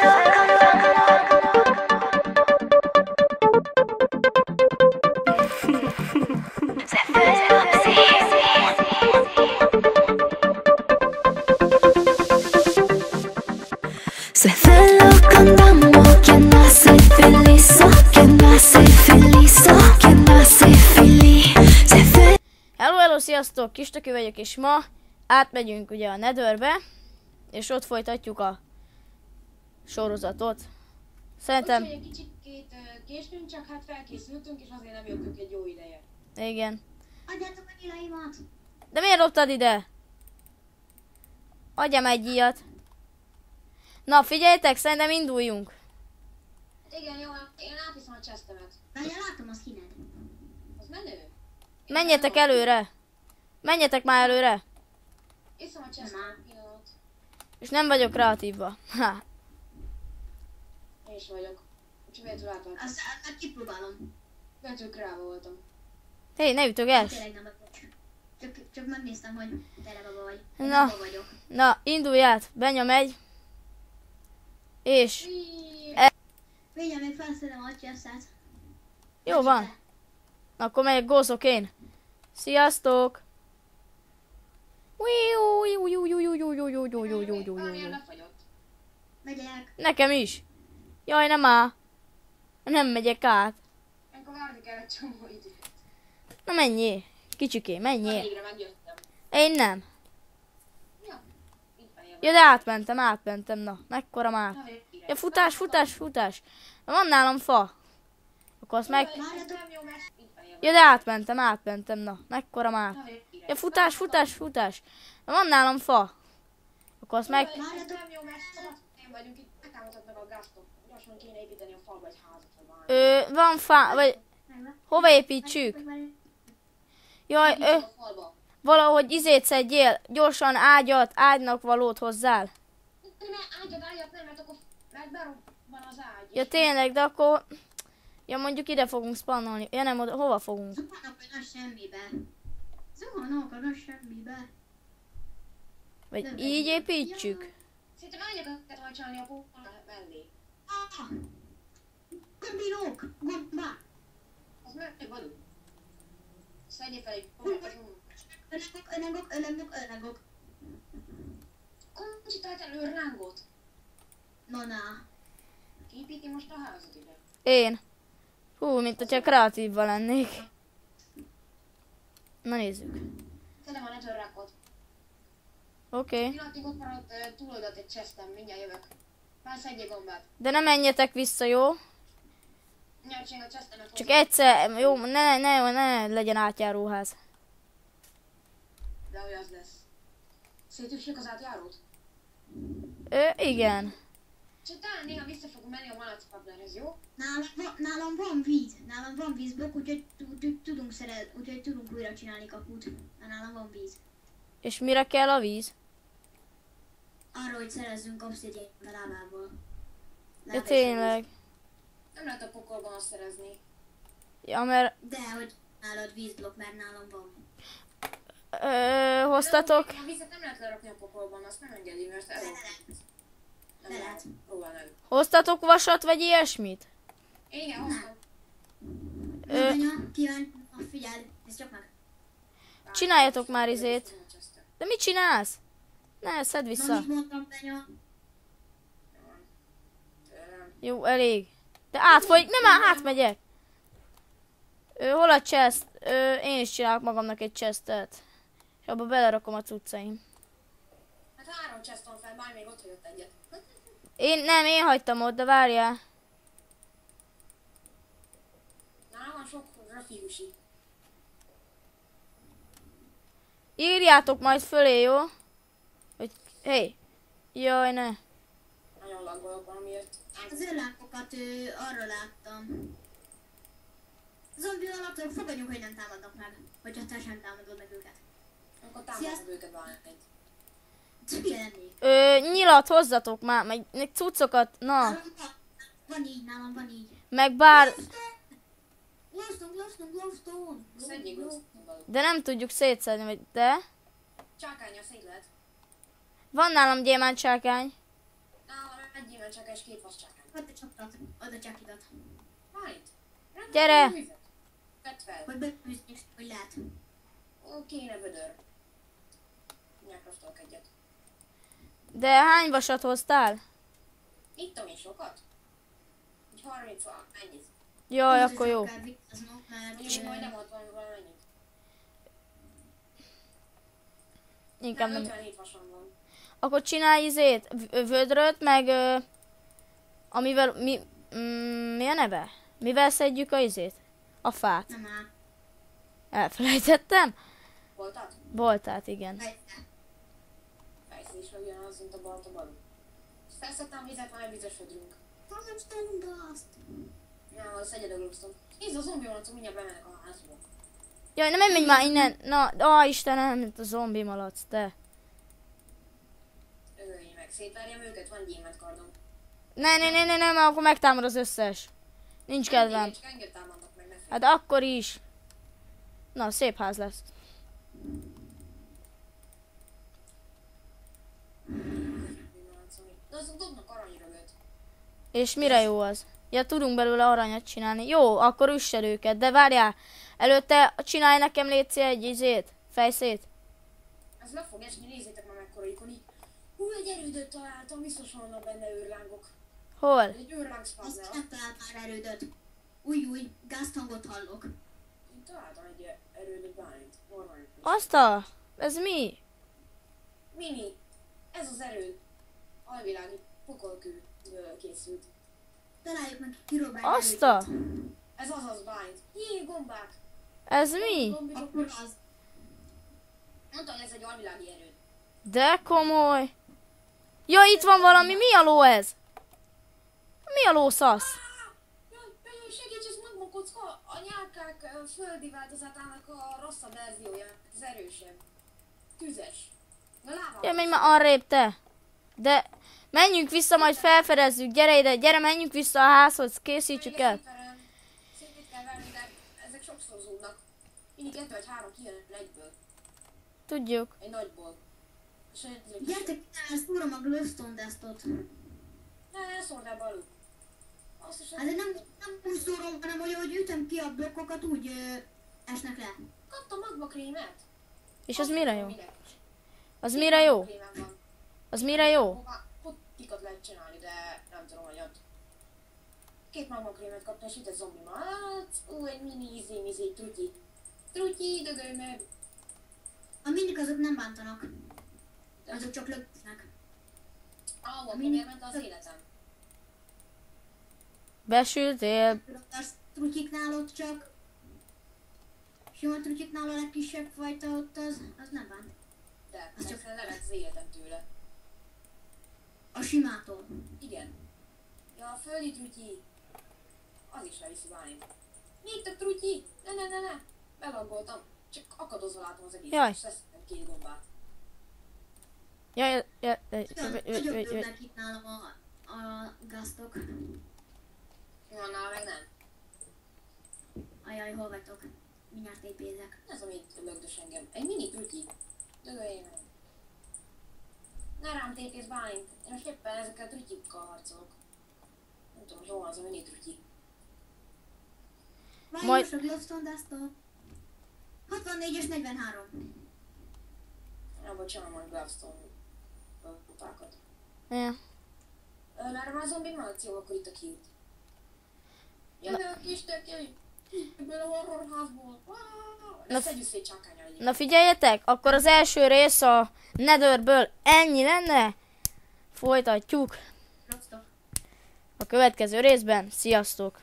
Se fellow andamos, quien nace feliz, quien nace feliz, quien nace feliz. Hello, sziasztok! Kistöki vagyok, és ma átmegyünk ugye a Netherbe, és ott folytatjuk a sorozatot. Szerintem... Egy kicsit késtünk, csak hát felkészültünk, és azért nem jöttünk egy jó ideje. Igen. Adjátok a nyilaimat! De miért dobtad ide? Adjam egy ilyet. Na, figyeljetek, szerintem induljunk. Igen, jó, én átviszem a chestemet. Várjál, látom a skined. Az menő? Menjetek előre. Menjetek már előre. Iszom a chestemet, pillanat. És nem vagyok kreatívba. Ha. Én is vagyok. Úgyhogy véletlenül átvettem. Azt kipróbálom. Véletlenül kreálva voltam. Hé, ne ütögess. Tényleg nem vagyok. Csak megnéztem, hogy tele baba vagy. Na. Baba vagyok. Na, indulj át. Benyom egy. És... Figyelj, még felszedem a chestet. Jó van. Na, akkor megyek, gózok én. Sziasztok. Valamilyen lefagyott. Megyek. Nekem is. Jaj, nem áll. Nem megyek át. Akkor várni kell egy csomó időt. Na menjél. Kicsikém, menjél. Végre megjöttem. Én nem. Ja, itt feljön. Ja, de átmentem. Na, mekkora már. Na, végre. Ja, futás. Van nálam fa. Akkor azt meg... Nem jó, mert itt feljön. Ja, de átmentem. Na, mekkora már. Na, végre. Ja, futás. Van nálam fa. Akkor azt meg... Nem jó, mert én vagyunk itt, megtámadhatnak a gáztok. Gyorsan kéne építeni a falba egy házat, vagy valami. Van fa... Vagy... Hova építsük? Jaj, Építsük a falba. valahogy izét szedjél. Gyorsan ágynak valót hozzál. Nem, ágyat nem, mert berobban az ágy. Ja, tényleg, de akkor... Ja, mondjuk ide fogunk spannolni. Ja, nem, oda, hova fogunk? Zuhanok a semmibe. Zuhanok a semmibe. Vagy így építsük? Szerintem ágyakat hajtsalni a pókon mellé. Gömbírók! Gombá! Az meg való. Szedjél fel egy pókot. Önegok. Kocsi tart elő rángot. Na. Ki építi most a házat ide? Én. Hú, mint hogyha kreatívval lennék. Na nézzük. Szedem a netherrackot. Oké. Pillanatig ott maradt túloldalt egy chestem, mindjárt jövök. Már szedjél gombát. De ne menjetek vissza, jó? Nyertség a chestemet. Csak egyszer, jó, ne legyen átjáróház. De hogy az lesz. Szétüssük az átjárót? Igen. Csak talán néha vissza fogunk menni a malacpaplerhez, jó? Nálam van vízblokk, úgyhogy tudunk újra csinálni kaput. Nálam van víz. És mire kell a víz? Arra, hogy szerezzünk obszidian lávából. Ja, tényleg. Nem lehet a pokolban azt szerezni. Ja, mert... De, hogy nálad vízblokk, mert nálam van. Hoztatok? A vizet nem lehet lerakni a pokolban, azt nem engedi, mert nem lehet. Próbál meg. Hoztatok vasat, vagy ilyesmit? Igen, hoztam. Kíváncsi, figyelj, ez csak meg. Csináljatok már izét. De mit csinálsz? Ne, szedd vissza. Mit mondtam, Benya? Jó, elég. De átfogy, nem már átmegyek. Hol a chest? Én is csinálok magamnak egy chestet. És abba belerakom a cuccaim. Hát 3 chest van fel, már még ott jött egyet. Én hagytam ott, de várjál. Nálam van sok rafiusi. Írjátok majd fölé, jó? Hogy, hé. Jaj, ne. Nagyon laggolok valamiért. Az őrlákokat arra láttam. Zombi alapok fogadjuk, hogy nem támadnak meg. Hogyha te sem támadod meg őket. Akkor támadnak őket valamit. Hülye lennék. Nyilat hozzatok már, meg cuccokat, na. Nálam van így. Meg bár... Glowstone. Szedjék glowstone. De nem tudjuk szétszedni, vagy de? Csákánya szét lehet. Van nálam gyémánt csákány. Nálam egy csak egy két vascsákány. Hadd a csaptat, add a csakidat. Hányt? Gyere! Vedd fel. Hogy bepűzni, hogy lehet. Ó, kéne vödör. Nyelkraftalok egyet. De hány vasat hoztál? Ittam én sokat? Úgy 30 van, ennyit. Jaj, akkor jó. Kell vigyáznunk, mert... Mondjuk majdnem 60 valamennyit. Inkább nem. 57 vasom van. Akkor csinálj izét, vödröt, meg amivel, mi a neve? Mivel szedjük a izét? A fát. Nem áll. Elfelejtettem? Voltad? Boltát, igen. Fejte. Fejszés vagy ugyanaz, mint a balta balú. Felszedtem vizet, van egy vizes vödrünk. Hallom, azt. Ja, az egyedül globszom. Nézd, a zombi vonatszó, mindjárt bemennek a házba. Jaj, nem menj már innen! Na, Istenem, mint a zombi malac, te. Ögölj meg, szétverjem őket, van gyémánt kardom. Ne, mert akkor megtámad az összes. Nincs kedvem. Csak engem támadnak meg, ne félj. Hát akkor is. Na, szép ház lesz. De azok dobnak aranyrögöt. És mire jó az? Ja, tudunk belőle aranyat csinálni. Jó, akkor üssed őket, de várjál. Előtte csinálj nekem létszi egy izét, fejszét. Ez le fog esni, nézzétek már mekkora ikoni. Hú, egy erődöt találtam, biztos vannak benne őrlángok. Hol? Egy őrláng Azt spawner. nem talált már erődöt. Új, gázhangot hallok. Én találtam egy erődöt bármit. Normális. Azt a... Ez mi? Mini, ez az erőd. Alvilági pokolkőből készült. Találjuk meg kirobálni Azt a... Ez az bányt. Jé, gombák. Ez mi? Gombizsok. Akkor az. Mondtam, hogy ez egy alvilági erőd. De komoly. Ja, itt van valami. Mi a ló ez? Mi a lószasz? Jaj, segíts, ez magma kocka. A nyálkák földi változatának a rosszabb verziója. Az erősebb. Tüzes. A láva. Ja, menj már arrébb, te. De menjünk vissza, majd felfedezzük. Gyere ide, gyere, menjünk vissza a házhoz. Készítsük el. Szintét kell verni, de ezek sokszor zúgnak. Mindig 2 vagy 3 kijön egyből. Tudjuk. Egy nagyból. És egy... Gyertek, szúrom a glowstone dustot. Ne szóld el balú. Azt is Hát nem úgy szúrom, hanem hogy ütöm ki a blokkokat, úgy esnek le. kaptam magma krémet. És az mire jó? Minek? Az mire jó? Krémem van. Az mire jó? Hová pottikat lehet csinálni, de nem tudom, hogy ott. 2 magma krémet kaptam, és itt egy zombi malac. Egy mini izé, trutyi. Trutyi, dögölj meg. A mindik azok nem bántanak. Azok csak löknek. Ahol miért ment az életem. Besültél. Az trutyiknál ott csak. Sima trutyiknál a legkisebb fajta ott az nem bánt. De, Az csak csak- le lett az életem tőle. A simától. Igen. Ja, a földi trutyi. Az is leviszi bármit. Még több trutyi! Ne. Belaggoltam. Csak akadozva látom az egész. Jaj. És leszedtem 2 gombát. Ja. Nagyobb többnek itt nálam a gáztok. Ja, nála meg nem. Ajaj, hol vagytok? Mindjárt épézek. Ez amit lögdös engem. Egy mini trutyi. Dögöljél meg. Ne rám tépész bálint. Én most éppen ezekkel a trutyikkal harcolok. Nem tudom, hogy hol van az a mini trutyi. Majd- Várjunk a glowstone dusttól. 64 és 43. Abba csinálom majd Gravestone kupákat. Ja. Erre már zombi malac, jó, akkor itt a kiút. Jövök is, jöjj! Ebből a horrorházból. Na, Szedjük szét csákányal egyébként. Na figyeljetek, akkor az első rész a Netherből ennyi lenne. Folytatjuk Rockstok. a következő részben. Sziasztok!